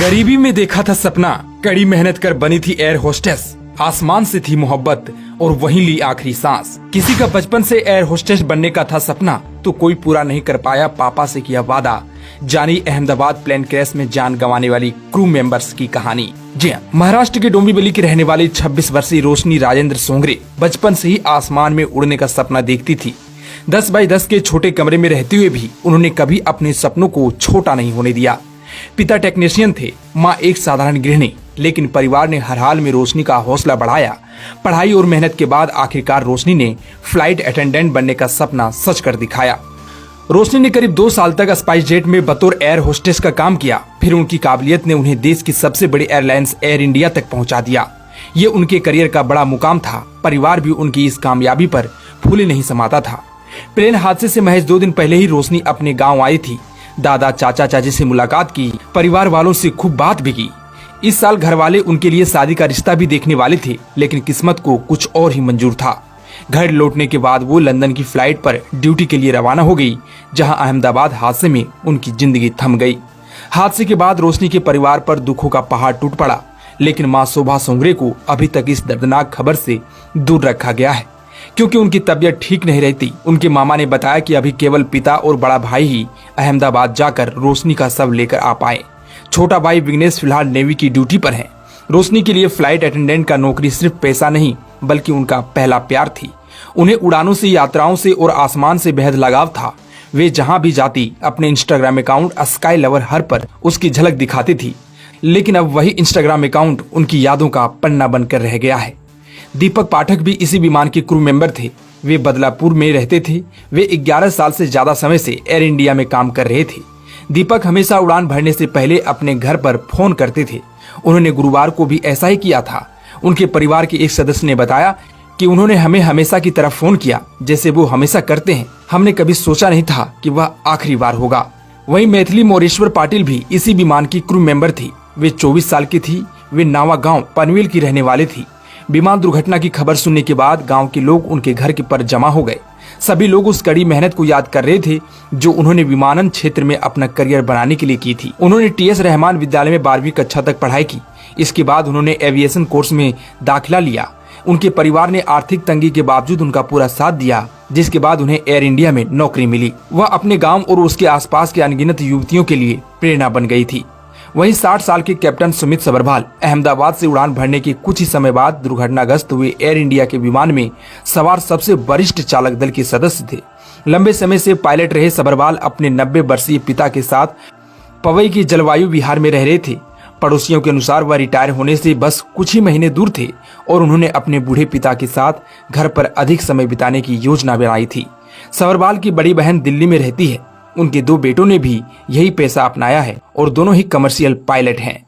गरीबी में देखा था सपना, कड़ी मेहनत कर बनी थी एयर होस्टेस। आसमान से थी मोहब्बत और वहीं ली आखिरी सांस। किसी का बचपन से एयर होस्टेस बनने का था सपना, तो कोई पूरा नहीं कर पाया पापा से किया वादा। जानी अहमदाबाद प्लेन क्रैश में जान गंवाने वाली क्रू मेंबर्स की कहानी। जी हाँ, महाराष्ट्र के डोंबिवली की रहने वाली 26 वर्षीय रोशनी राजेंद्र सोंगरे बचपन से ही आसमान में उड़ने का सपना देखती थी। 10 बाई 10 के छोटे कमरे में रहते हुए भी उन्होंने कभी अपने सपनों को छोटा नहीं होने दिया। पिता टेक्नीशियन थे, माँ एक साधारण गृहिणी, लेकिन परिवार ने हर हाल में रोशनी का हौसला बढ़ाया। पढ़ाई और मेहनत के बाद आखिरकार रोशनी ने फ्लाइट अटेंडेंट बनने का सपना सच कर दिखाया। रोशनी ने करीब 2 साल तक स्पाइस जेट में बतौर एयर होस्टेस का काम किया। फिर उनकी काबिलियत ने उन्हें देश की सबसे बड़ी एयरलाइंस एयर इंडिया तक पहुंचा दिया। ये उनके करियर का बड़ा मुकाम था। परिवार भी उनकी इस कामयाबी पर फूले नहीं समाता था। प्लेन हादसे से महज 2 दिन पहले ही रोशनी अपने गाँव आई थी। दादा चाचा चाची से मुलाकात की, परिवार वालों से खूब बात भी की। इस साल घर वाले उनके लिए शादी का रिश्ता भी देखने वाले थे, लेकिन किस्मत को कुछ और ही मंजूर था। घर लौटने के बाद वो लंदन की फ्लाइट पर ड्यूटी के लिए रवाना हो गई, जहां अहमदाबाद हादसे में उनकी जिंदगी थम गई। हादसे के बाद रोशनी के परिवार पर दुखों का पहाड़ टूट पड़ा, लेकिन माँ शोभा सोंगरे को अभी तक इस दर्दनाक खबर से दूर रखा गया है, क्योंकि उनकी तबीयत ठीक नहीं रहती। उनके मामा ने बताया कि अभी केवल पिता और बड़ा भाई ही अहमदाबाद जाकर रोशनी का शव लेकर आ पाए। छोटा भाई विघ्नेश फिलहाल नेवी की ड्यूटी पर है। रोशनी के लिए फ्लाइट अटेंडेंट का नौकरी सिर्फ पैसा नहीं, बल्कि उनका पहला प्यार थी। उन्हें उड़ानों से, यात्राओं से और आसमान से बेहद लगाव था। वे जहां भी जाती अपने इंस्टाग्राम अकाउंट स्काई लवर हर पर उसकी झलक दिखाती थी, लेकिन अब वही इंस्टाग्राम अकाउंट उनकी यादों का पन्ना बनकर रह गया है। दीपक पाठक भी इसी विमान के क्रू मेंबर थे। वे बदलापुर में रहते थे। वे 11 साल से ज्यादा समय से एयर इंडिया में काम कर रहे थे। दीपक हमेशा उड़ान भरने से पहले अपने घर पर फोन करते थे। उन्होंने गुरुवार को भी ऐसा ही किया था। उनके परिवार के एक सदस्य ने बताया कि उन्होंने हमें हमेशा की तरह फोन किया, जैसे वो हमेशा करते हैं। हमने कभी सोचा नहीं था कि वह आखिरी बार होगा। वहीं मैथिली मोरेश्वर पाटिल भी इसी विमान की क्रू मेंबर थी। वे 24 साल की थी। वे नावा गाँव पनवेल की रहने वाले थी। विमान दुर्घटना की खबर सुनने के बाद गांव के लोग उनके घर के पर जमा हो गए। सभी लोग उस कड़ी मेहनत को याद कर रहे थे जो उन्होंने विमानन क्षेत्र में अपना करियर बनाने के लिए की थी। उन्होंने TS रहमान विद्यालय में 12वीं कक्षा तक पढ़ाई की। इसके बाद उन्होंने एविएशन कोर्स में दाखिला लिया। उनके परिवार ने आर्थिक तंगी के बावजूद उनका पूरा साथ दिया, जिसके बाद उन्हें एयर इंडिया में नौकरी मिली। वह अपने गाँव और उसके आसपास के अनगिनत युवतियों के लिए प्रेरणा बन गई थी। वहीं 60 साल के कैप्टन सुमित सबरवाल अहमदाबाद से उड़ान भरने के कुछ ही समय बाद दुर्घटनाग्रस्त हुए एयर इंडिया के विमान में सवार सबसे वरिष्ठ चालक दल के सदस्य थे। लंबे समय से पायलट रहे सबरवाल अपने 90 वर्षीय पिता के साथ पवई की जलवायु विहार में रह रहे थे। पड़ोसियों के अनुसार वह रिटायर होने से बस कुछ ही महीने दूर थे और उन्होंने अपने बूढ़े पिता के साथ घर पर अधिक समय बिताने की योजना बनाई थी। सबरवाल की बड़ी बहन दिल्ली में रहती है। उनके 2 बेटों ने भी यही पेशा अपनाया है और दोनों ही कमर्शियल पायलट हैं।